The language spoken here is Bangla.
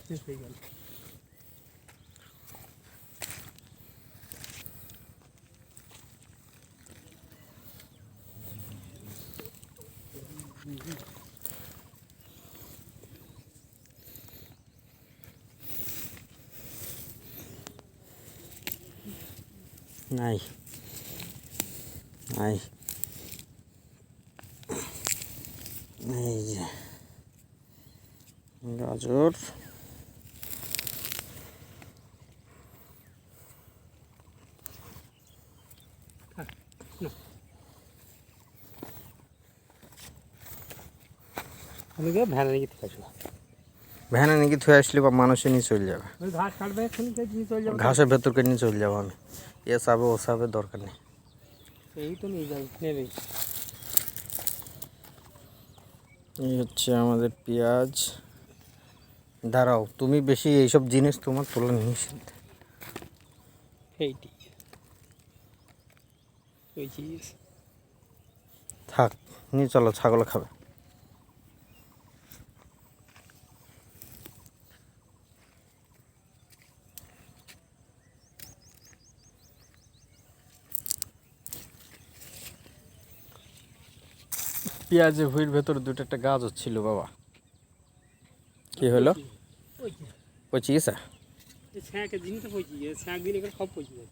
শেষ হয়ে গেল। নাই নাই, এই যে গাজর, আমি গিয়ে ভ্যানে নিয়ে থেকে আসবো। ভ্যানে নাকি থুয়ে আসলে বা মানুষে নিয়ে চলে যাবে, ওই ঘাস কাটবে এক্ষুনি নিয়ে চলে যাবে। ঘাসের ভেতরকে নিয়ে চলে যাবো আমি, এ সাবে ও সাবে দরকার নেই। এই তো নিয়ে যাবে নেবে। এই হচ্ছে আমাদের পেঁয়াজ। দাঁড়াও, তুমি বেশি এইসব জিনিস তোমার তোলা নিষেধ। এইটি ওই চিজ থাক, নিয়ে চলো, ছাগল খাবে। পেঁয়াজের ভুঁইয়ের ভেতরে দুটো একটা গাছ হচ্ছিল বাবা, কি হলো? পচে গেছে। ছ্যাঁকে জিনিসটা পচে গেছে, ছ্যাঁক দিলে সব পচে যায়।